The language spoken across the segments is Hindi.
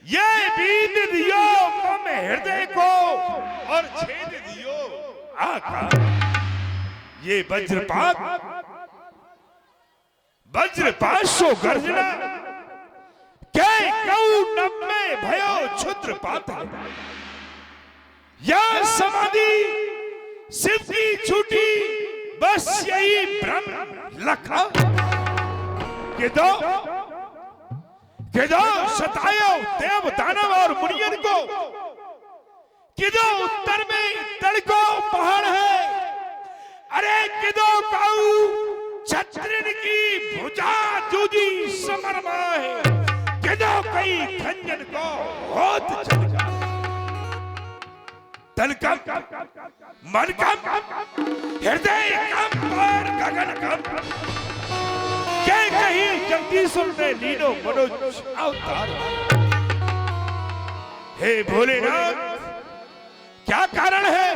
ये बीन दियो मम हृदय को और छेद दियो आकाश। ये वज्रपात सो गर्जना के कऊ नम्मे भयो क्षुद्र पात। या समाधि शिव की छूटी बस यही ब्रह्म लखा। किदो सतायो देव दानव और मुनियन को, किदो उत्तर में तड़को पहाड़ है। अरे किदो काऊ छत्रिन की भुजा जूजी समरमा है। किदो कई खंजन को होत चलका तलकम मन कम हृदय कम और गगन कम। क्या कहीं जगदीश्वर ने लीनो मनोज अवतार। हे भोलेनाथ क्या कारण है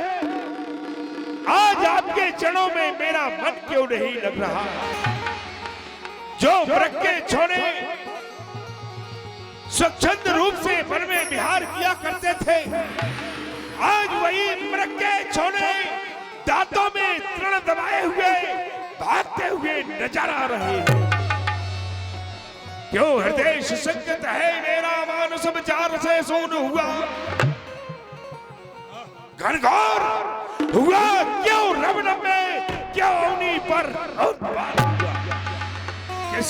आज आपके चरणों में मेरा मन क्यों नहीं लग रहा। जो मृग के छोड़े स्वच्छंद रूप से वन में विहार किया करते थे, आज वही मृग के छोड़े दांतों में तृण दबाए हुए भागते हुए नजर आ रहे हैं। क्यों हृदय संकट है मेरा मानस विचार से सोन हुआ। घनघोर हुआ क्यों रवन में, क्यों अवनी पर किस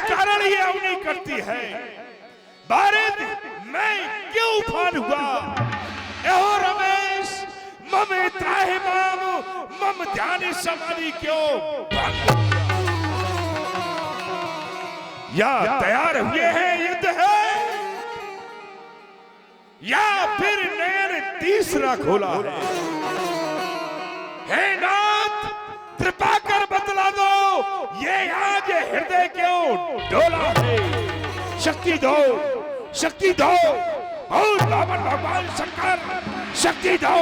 कारण ये अवनी करती है। भारत मैं क्यों उफान हुआ। एहो रमेश मम त्राहि मम ध्यान समाधि क्यों। या तैयार हुए हैं युद्ध है, या फिर नयन तीसरा खोला है। हे नाथ कृपा कर बतला दो ये आज हृदय क्यों डोला है। शक्ति दो और रावण भगवान शंकर शक्ति दो।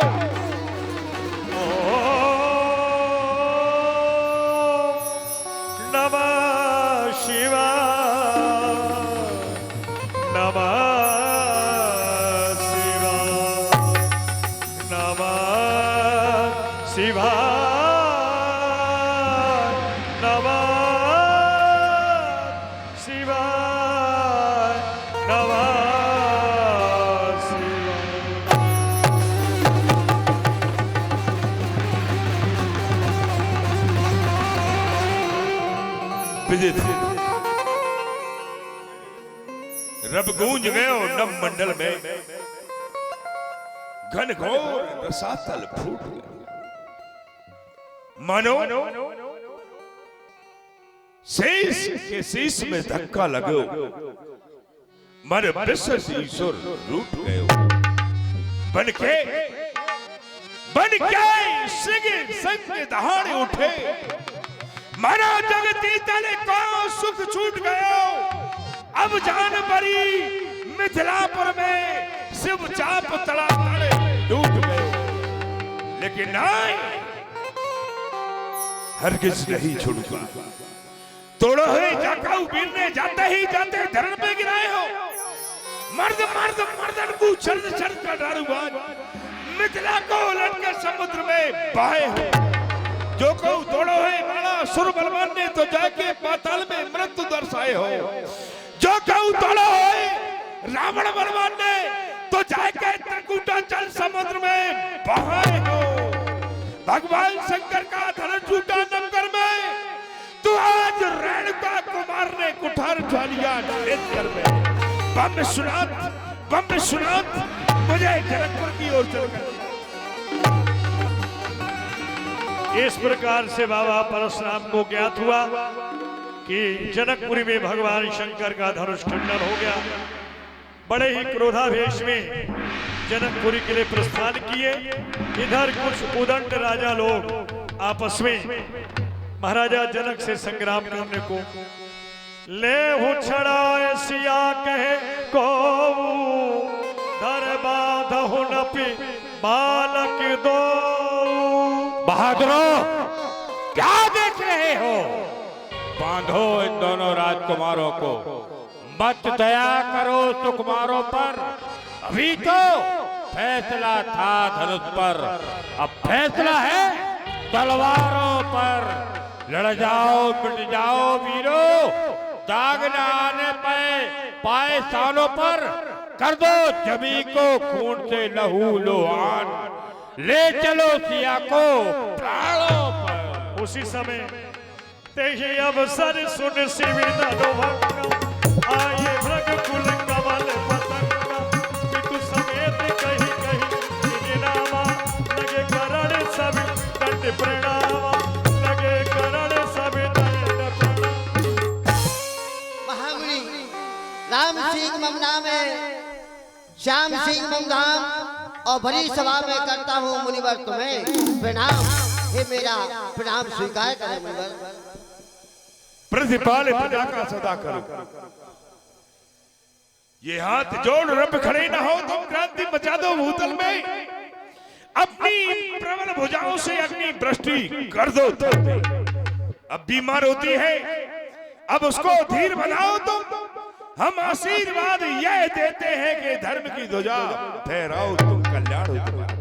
नमः शिवाय नमः शिवाय नमः शिवाय नमः शिवाय। रब गूंज गयो नभ मंडल में, घनघोर रसातल फूट गया। मानो शेष के शीश में धक्का लगो, मन ईश्वर रूठ गयो। बन के सिंह दहाड़े उठे, मानो जगती तले को सुख छूट गयो। अब जान परी मिथिलापुर में शिव चाप तड़ा तड़े डूब गए। लेकिन नहीं, हरगिज नहीं छूटूंगा। तोड़ो है जाकाऊ वीर ने जाते ही जाते धरण पे गिराए हो। मर्दन को छर्द का दारूबाज मिथिला को उलट के समुद्र में बहाए हो। जो को तोड़ो है माला सुर बलवान ने तो जाके पाताल में मृत्यु दर्शाए हो। जो कहूं तोड़ो है रावण बलवान ने तो जाके त्रिकुटा जल समुद्र में बहाए हो। भगवान शंकर का धनुष टूटा नंगर में, तो आज रेणुका कुमार ने कुठार उठा लिया नेत्र में। बम विश्वनाथ मुझे जनकपुर की ओर चलकर। इस प्रकार से बाबा परशुराम को ज्ञात हुआ कि जनकपुरी में भगवान शंकर का धनुष खंडन हो गया। बड़े ही क्रोधावेश में जनकपुरी के लिए प्रस्थान किए। इधर कुछ उदंड राजा लोग आपस में महाराजा जनक से संग्राम करने को ले छड़ा सिया कहे को धर बाधहु नपि बालक दो। बहादुरों क्या देख रहे हो, बांधो इन दोनों राजकुमारों को, मत दया करो सुकुमारों पर, अभी तो फैसला था धनुष पर, अब फैसला है तलवारों पर। लड़ जाओ मिट जाओ वीरों, दाग न आने पाए सानों पर, कर दो जमी को खून से लहू लोहान, ले चलो सिया को प्राणों पर। उसी समय तेहि अवसर सुन शिविर आए भ्रग कुल कमल पतंगा, पितु समेत कही कही नामा, लगे करण सब दंड प्रणामा, लगे करण सब दंड प्रणाम। महामुनि राम सिंह मम नाम है, श्याम सिंह मम धाम, और भरी सभा में करता हूँ मुनिवर तुम्हें प्रणाम। हे मेरा प्रणाम स्वीकार करें मुनिवर। प्रतिपाल प्रजा का सदा करो, ये हाथ जोड़ रब खड़े ना हो तुम क्रांति मचा दो भूतल में, अपनी प्रबल भुजाओं से अग्नि वृष्टि कर दो तुम। अब बीमार होती है, अब उसको धीर बनाओ तुम। हम आशीर्वाद यह देते हैं कि धर्म की ध्वजा फहराओ तुम, कल्याण हो तुम्हारा।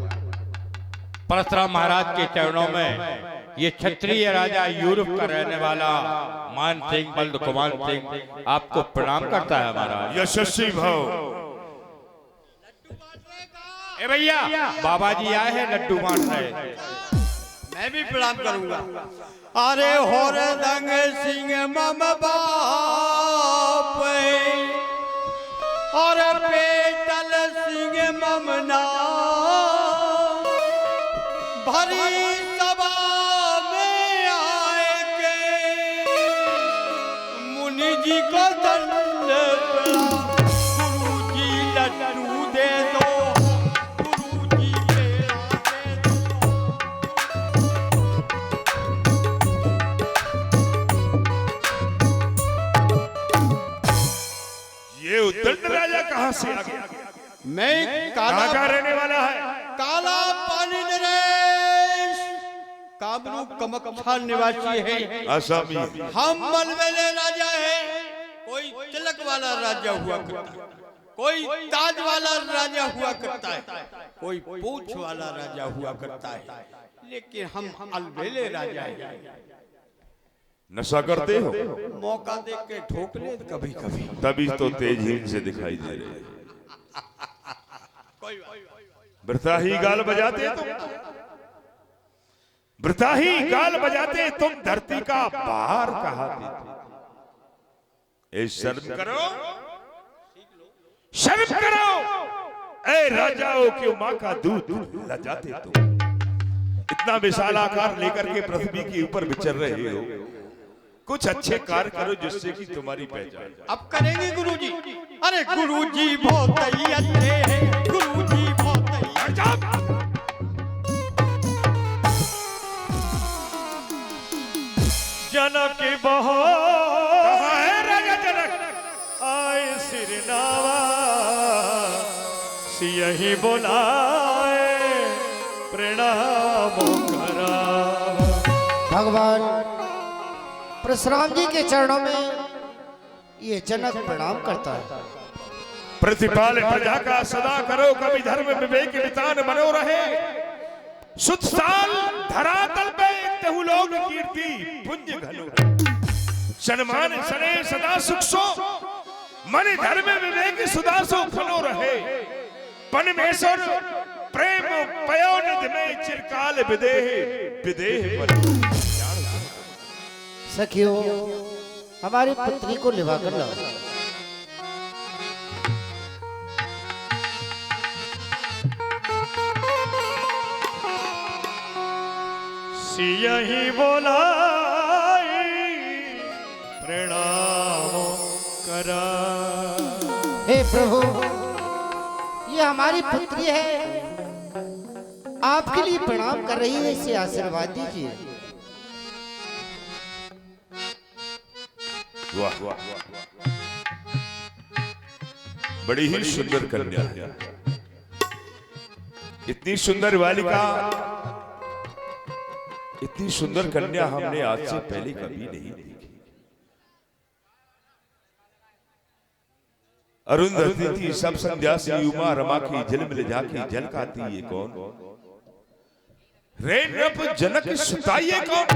परशुराम महाराज के चरणों में ये क्षत्रिय राजा यूरोप का रहने वाला मान सिंह बल्द कुमार सिंह आपको प्रणाम करता है महाराज। यशस्वी भव। ए भैया बाबा जी आए हैं लड्डू बांट रहे। मैं भी प्रणाम करूंगा। अरे होर दंग सिंह मम बाप, और पेटल सिंह मम नाम, भरी सभा में आए के मुनि जी को दंड प्रणाम। गुरु जी लड्डू दे दो, गुरु जी पेड़ा दे दो। ये उद्दंड राजा कहां से आ गया? मैं कहां का रहने वाला है? काला पानी नरेश कामरू कमकछा निवासी है। आसामी। हम मलबेले राजा है। कोई तिलक वाला राजा हुआ करता है, कोई ताज वाला राजा हुआ करता है, कोई पूछ वाला राजा हुआ करता है, लेकिन हम अलबेले राजा है। नशा करते हो? मौका देख के ठोक ले कभी कभी। तभी तो तेज हीन से दिखाई दे रहे हैं। वृथा ही गाल बजाते तुम, वृथा ही गाल बजाते तुम, धरती का भार कहाते थे। ए शर्म करो, शर्म करो। ए राजाओं की मां का दूध लजाते तुम, इतना विशाल आकार लेकर के पृथ्वी के ऊपर विचर रहे हो। कुछ अच्छे कार्य करो जिससे कि तुम्हारी पहचान। अब करेंगे गुरुजी। अरे गुरुजी बहुत ही अच्छे हैं, गुरुजी बहुत ही। जनक बहुत है राजा जनक आए सिरनावा, सियहि बोलाए प्रणाम करा। भगवान परशुराम जी के चरणों में ये जनक प्रणाम करता है। प्रतिपाल प्रजा का सदा करो, कभी धर्म विवेक वितान बनो रहे। सुत साल धरातल पे तहु लोग कीर्ति पुंज घनो, सन्मान सने सदा सुख सो, मन धर्म विवेक सुधा सो फनो रहे। पनमेश्वर प्रेम पयोनिध में चिरकाल विदेह विदेह बनो। सखियों हमारी पुत्री को लिवा कर लाओ। सियहि बोलाई प्रणाम करा। हे प्रभु ये हमारी पुत्री है, आपके लिए प्रणाम कर रही है, इसे आशीर्वाद दीजिए। वाह वाह, बड़ी ही सुंदर कन्या है। इतनी सुंदर बालिका, इतनी सुंदर कन्या हमने आज से पहले कभी नहीं देखी। अरुंधति थी सब संध्या सी उमा रमा की जल मिल जाके जल खाती ये कौन? रे नृप जनक सुता ये कौन?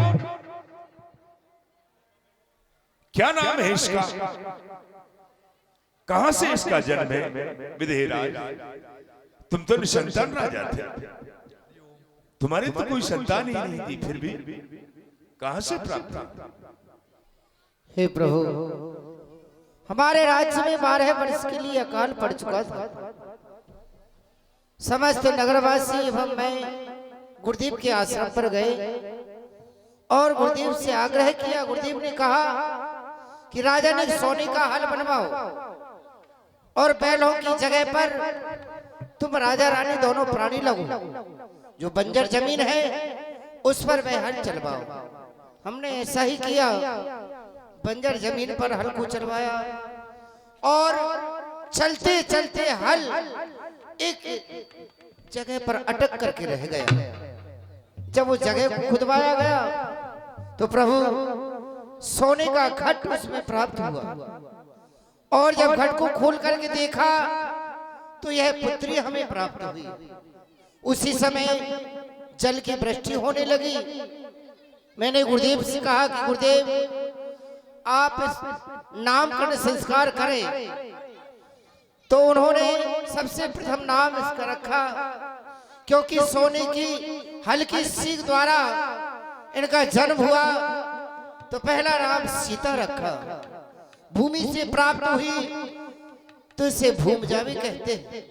क्या नाम है इसका? कहां से इसका जन्म है? विदेहराज, तुम तो निसंतान राजा थे, तुम्हारी तो कोई संतान ही नहीं थी, फिर भी कहां से प्राप्त? हे प्रभु, हमारे राज्य में 12 वर्ष के लिए अकाल पड़ चुका था। समस्त नगरवासी एवं मैं गुरुदेव के आश्रम पर गए और गुरुदेव से आग्रह किया। गुरुदेव ने कहा कि राजा ने सोने का हल बनवाओ और बैलों की जगह पर तुम राजा रानी दोनों प्राणी लगो, जो बंजर जमीन है उस पर वह हल चलवाओ। हमने ऐसा ही किया, बंजर जमीन पर हल को चलवाया और चलते चलते हल एक जगह पर अटक करके रह गया। जब उस जगह को खुदवाया गया तो प्रभु सोने का घट उसमें प्राप्त हुआ और जब घट को खोल करके देखा तो यह पुत्री हमें प्राप्त हुई। उसी समय जल की वृष्टि होने लगी। मैंने गुरुदेव से कहा कि गुरुदेव आप नामकरण संस्कार करें, तो उन्होंने सबसे प्रथम नाम इसका रखा, क्योंकि सोने की हल्की सीख द्वारा इनका जन्म हुआ तो पहला नाम सीता रखा। भूमि से प्राप्त हुई तो इसे भूमजा भी कहते हैं।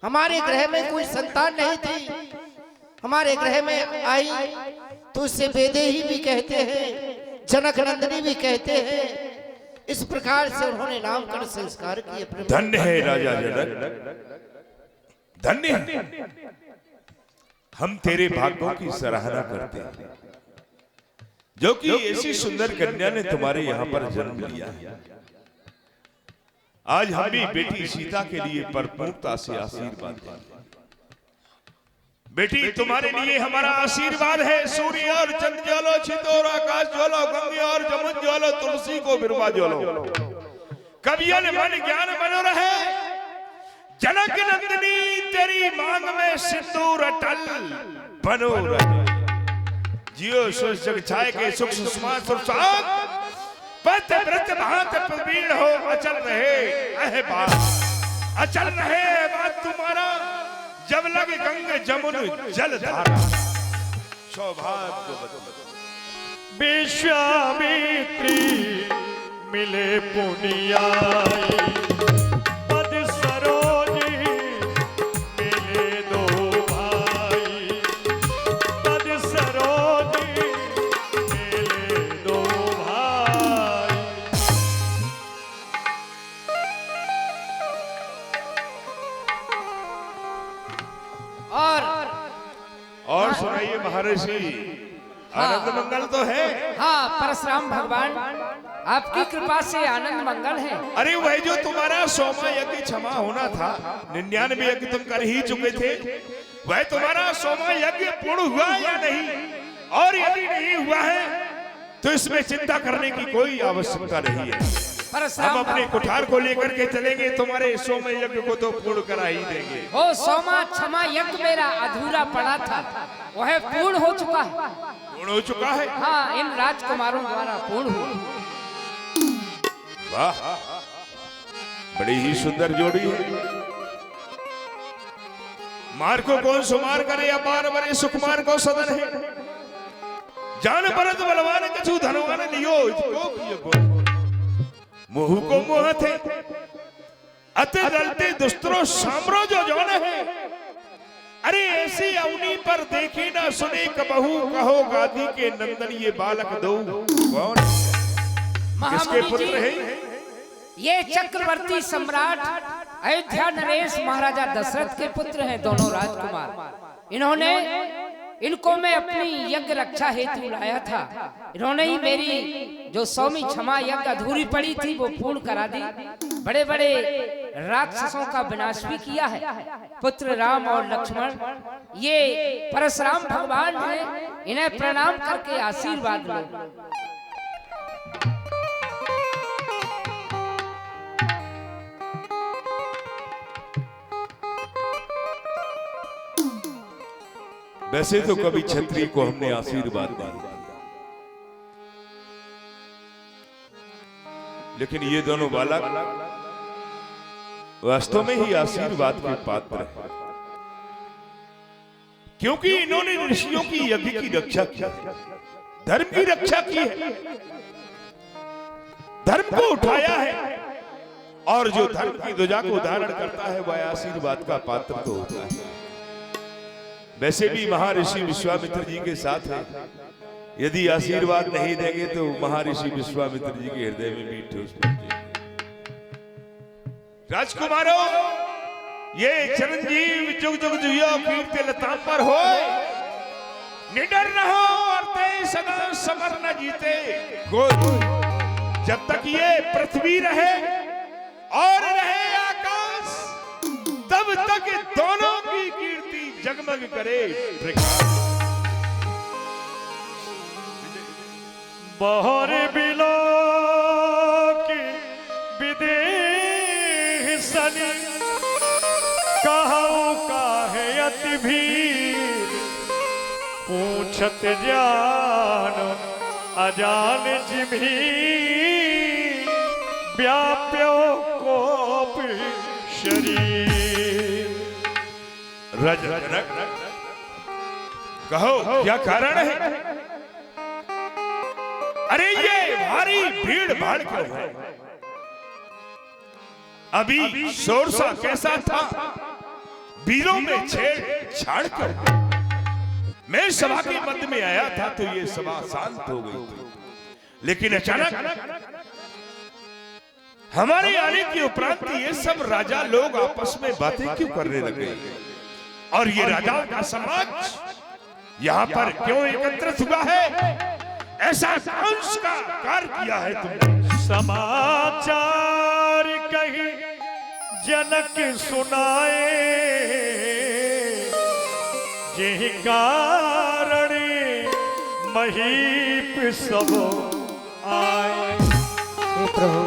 हमारे ग्रह में कोई संतान नहीं थी, हमारे ग्रह में आई तो उसे वेदेही भी कहते हैं, जनक नंदिनी भी कहते हैं। इस प्रकार से उन्होंने नामकरण संस्कार किए। धन्य है राजा जनक, धन्य है। हम तेरे भाग्यों की सराहना करते हैं जो कि ऐसी सुंदर कन्या ने तुम्हारे यहाँ पर जन्म लिया है। आज हम भी बेटी सीता के लिए भरपूरता से आशीर्वाद दें। बेटी तुम्हारे लिए हमारा आशीर्वाद है। सूर्य और चंद्र ज्वलो, छितोर आकाश ज्वलो, गंगे और जमुन ज्वलो, तुलसी को बिरवा ज्वलो, कवियन मन ज्ञान बनो रहे। जनक नंदिनी तेरी मांग में सिंदूर अटल बनो रहे। जियो सुख जग छाए के सुख सुषमा सुरसाद, पत व्रत भांत प्रवीण हो अचल रहे। अह बात अचल रहे बात तुम्हारा, जब लगे गंगे जमुन जल धारा। सौभाग्य विश्वामित्री मिले पुनियाई, पद सरोजी मिले दो भाई, पद सरोजी मिले दो भाई। और सुनाइए महर्षि, आनंद मंगल तो है? हाँ, परशुराम भगवान आपकी कृपा से आनंद मंगल है। अरे वह जो तुम्हारा 100वां यज्ञ क्षमा होना था, 99 यज्ञ तुम कर ही चुके थे, वह तुम्हारा 100वां यज्ञ पूर्ण हुआ या नहीं? और यदि नहीं हुआ है तो इसमें चिंता करने की कोई आवश्यकता नहीं है। हम अपने कुठार को लेकर के चलेंगे, तुम्हारे 100वें यज्ञ को तो पूर्ण करा ही देंगे। वो 100वां क्षमा यज्ञ मेरा अधूरा पड़ा था, वह पूर्ण हो चुका है। पूर्ण हो चुका है? हाँ, इन राजकुमारों द्वारा पूर्ण हुआ। वाह, बड़ी ही सुंदर जोड़ी है। मार को कौन सुमार करे, अपार बने सुकुमार को सदन है। जान परत बलवान कछु धनवान लियो, मोह को मोह थे अति दलते दुस्तरो साम्रो जो जौन है। अरे ऐसी अवनी पर देखी ना सुने कबहू, कहो गादी के नंदन ये बालक दो कौन? किसके पुत्र है? ये चक्रवर्ती सम्राट अयोध्या नरेश महाराजा दशरथ के पुत्र हैं, दोनों राजकुमार। इनको मैं अपनी यज्ञ रक्षा हेतु लाया था। इन्होंने ही मेरी जो 100वीं क्षमा यज्ञ अधूरी पड़ी थी वो पूर्ण करा दी। बड़े बड़े राक्षसों का विनाश भी किया है। पुत्र राम और लक्ष्मण ये परशुराम भगवान हैं, इन्हें प्रणाम करके आशीर्वाद लो। वैसे तो कभी क्षत्रिय को हमने आशीर्वाद दिया, लेकिन ये दोनों बालक वास्तव में ही आशीर्वाद के पात्र हैं, क्योंकि इन्होंने ऋषियों की यज्ञ की रक्षा की, धर्म की रक्षा की है, धर्म को उठाया है, और जो धर्म की ध्वजा को धारण करता है वह आशीर्वाद का पात्र तो होता है। वैसे भी महर्षि विश्वामित्र जी के साथ है, यदि आशीर्वाद नहीं देंगे तो महर्षि विश्वामित्र जी के हृदय में भी ठोस पहुंचे। राजकुमारों, ये चिरंजीव जुग जुग जियो कीर्ति लताम पर हो, निडर रहो और ते सदा समर न जीते। जब तक ये पृथ्वी रहे और रहे आकाश, तब तक दोनों की कीर्ति जगमग करे। बहर बिलो की विदेशनी कहूँ काहे अति भीर, पूछत जान अजान जिभी, व्याप्यो कोप शरीर। रज कहो क्या कारण है? अरे ये भारी भीड़ भाड़ क्यों है? अभी शोरसा कैसा था, वीरों में छेड़छाड़ क्यों? मैं सभा के मध्य में आया था तो ये सभा शांत हो गई थी, लेकिन अचानक हमारे आने के उपरांत ये सब राजा लोग आपस में बातें क्यों करने लगे? और ये राजाओं का समाज यहाँ पर क्यों एकत्रित हुआ है? ऐसा कौन सा कार्य किया है तुमने? समाचार कहीं जनक सुनाए, यही कारण महीप सब आए। हे प्रभु,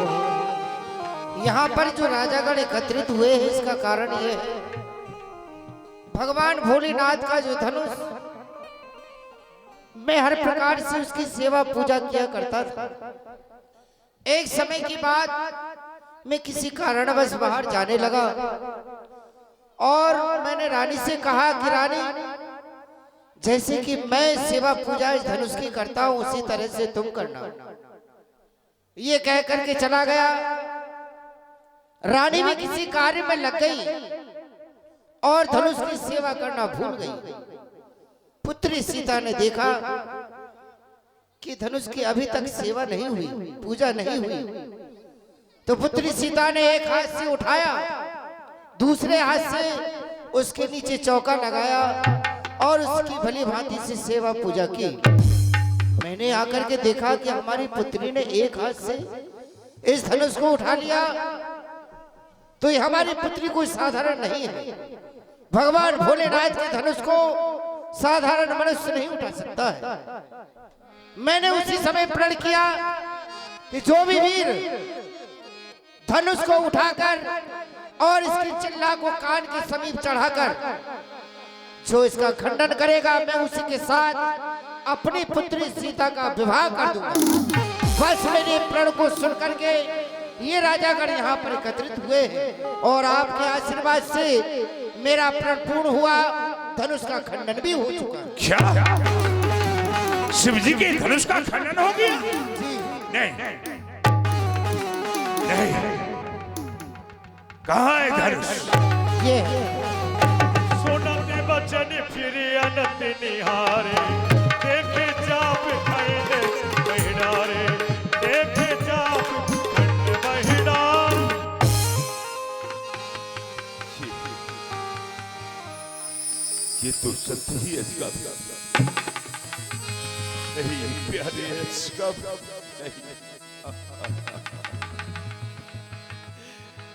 यहाँ पर जो राजागण एकत्रित हुए हैं इसका कारण ये है, भगवान भोलेनाथ का जो धनुष, मैं हर प्रकार से उसकी सेवा पूजा किया करता था। एक समय की बात, मैं किसी कारणवश बाहर जाने लगा और मैंने रानी से कहा कि रानी, जैसे कि मैं सेवा पूजा इस धनुष की करता हूं उसी तरह से तुम करना। ये कह करके चला गया। रानी भी किसी कार्य में लग गई और धनुष की सेवा करना भूल गई। पुत्री सीता ने देखा कि धनुष की अभी तक सेवा नहीं हुई, पूजा नहीं हुई, तो पुत्री सीता ने एक हाथ से उठाया, दूसरे हाथ से उसके नीचे चौका लगाया और उसकी भली भांति से सेवा पूजा की। मैंने आकर के देखा कि हमारी पुत्री ने एक हाथ से इस धनुष को उठा लिया, तो ये हमारी पुत्री कोई साधारण नहीं है। भगवान भोलेनाथ के धनुष को साधारण मनुष्य नहीं उठा सकता है। मैंने उसी समय प्रण किया कि जो भी वीर धनुष को उठाकर और इसकी चिल्ला को कान के समीप चढ़ाकर जो इसका खंडन करेगा, मैं उसी के साथ अपनी पुत्री सीता का विवाह कर दूंगा। बस मेरे प्रण को सुन करके ये राजागण यहाँ पर एकत्रित हुए हैं और आपके आशीर्वाद से मेरा प्रण पूर्ण हुआ, धनुष का खंडन भी हो चुका। क्या शिव जी के धनुष का खंडन हो गया? नहीं, नहीं। कहाँ है धनुष? ये सोनम बचन फिर अनंत निहारे, देखे जाप खंड महिनारे, देखे जाप खंड महिनार। ये तो सत्य ही इसका नहीं, प्यारे इसका नहीं।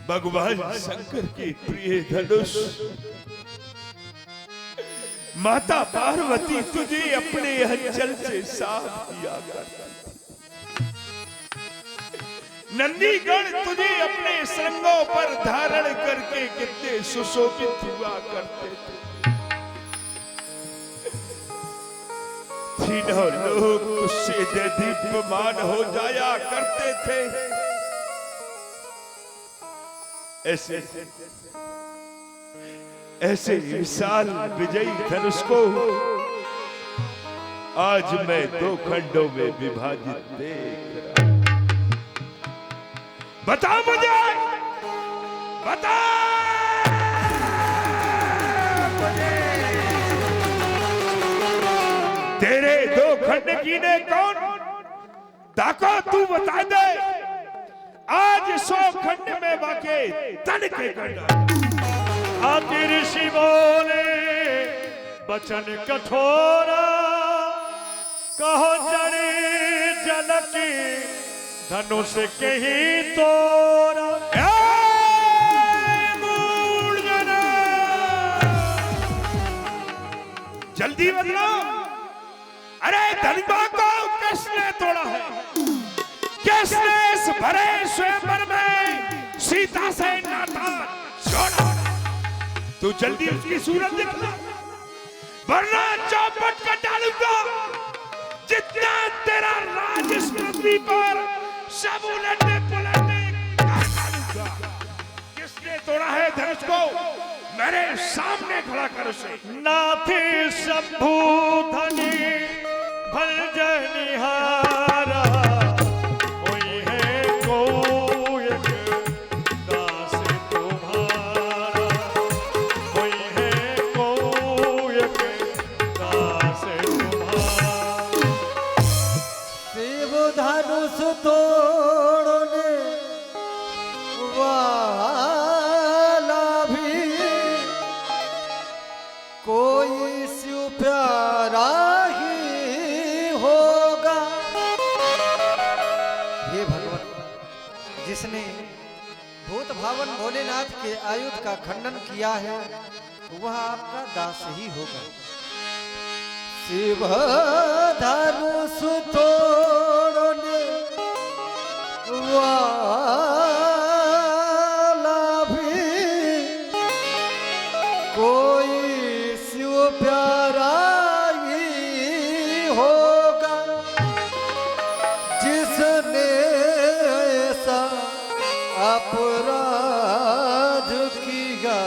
भगवान शंकर के प्रिय धनुष, माता पार्वती तुझे अपने अंचल से साथ किया करती, नंदीगण तुझे अपने श्रृंगों पर धारण करके कितने सुशोभित हुआ करते थे। तीनों लोग उससे दीप्यमान हो जाया करते थे। ऐसे ऐसे विशाल विजयी धनुष को आज मैं 2 खंडों में विभाजित देख रहा हूं। बता मुझे, बता मुझे, तेरे 2 खंड कीने कौन? ताको तू बता दे। आज 100 खंड में बाके तन के खंड। आदि ऋषि बोले बचन कठोरा, कहो जड़े जनकी धनुष के ही तोरा। जल्दी बताओ, अरे धनबा को किसने तोड़ा है? किसने इस भरे स्वयंवर में सीता से नाता छोड़ा? तू जल्दी उसकी सूरत दिखला, वरना चौपट कर डालूंगा। जितना तेरा राज इस पृथ्वी पर सब उलटने पुलटने कर डालूंगा। किसने तोड़ा है धनुष को? मेरे सामने खड़ा कर उसे। नाथे शंभु धनी भंजनिहारा, कोई है कोई दास तुम्हारा, कोई है कोई दास तुम्हारा। शिव धनुष तोड़ने वाला भी कोई शिव प्यारा ही होगा। हे भगवान, जिसने भूत भावन भोलेनाथ के आयुध का खंडन किया है वह आपका दास ही होगा। शिव धनुष तोड़ने वाला भी कोई शिव प्यारा ही होगा। जिसने ऐसा अपराध किया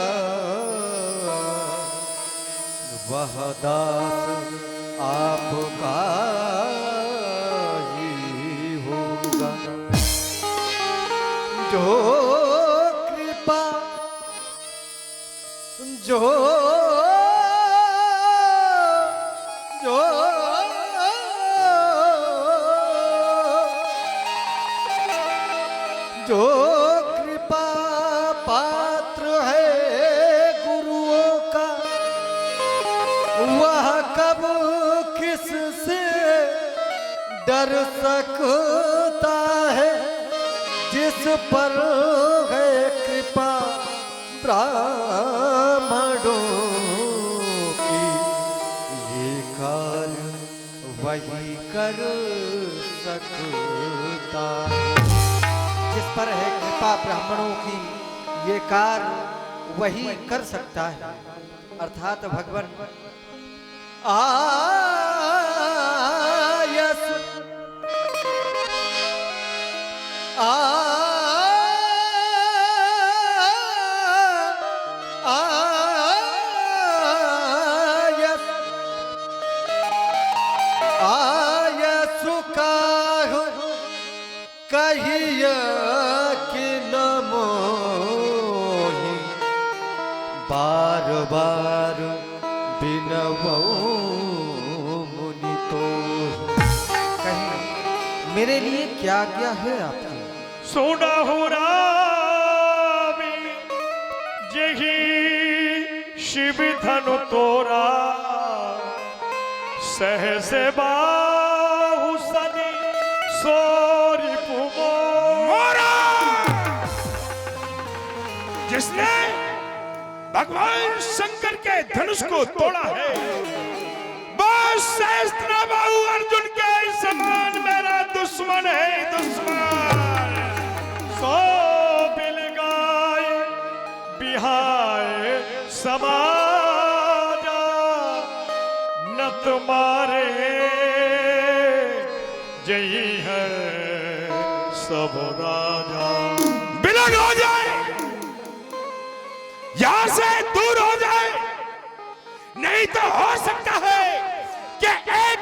वह दास आपका ही होगा। जो कृपा जो जो जो कृपा पात्र है गुरुओं का, वह कब किससे डर सकता है। जिस पर है कृपा ब्राह्मणों की, ये कार्य वही कर सकता है। जिस पर है कृपा ब्राह्मणों की, ये कार्य वही कर सकता है। अर्थात भगवान आयस आयस का कहिया कि नमो बार बार बिनवो मुनि तो। कहीं मेरे लिए क्या क्या है आपके? सोना हो रामी जही शिव धनु तोरा, सहस बाहु सनी सोरी मोरा। जिसने भगवान शंकर के धनुष को तोड़ा है, बस सहस्त्रबाहु अर्जुन के समान मेरा दुश्मन है, दुश्मन। सो बिल गाय बिहाय समाजा, न तुम्हारे जय है सब राजा। विलग हो जाए, यहां से दूर हो जाए, नहीं तो हो सकता है कि एक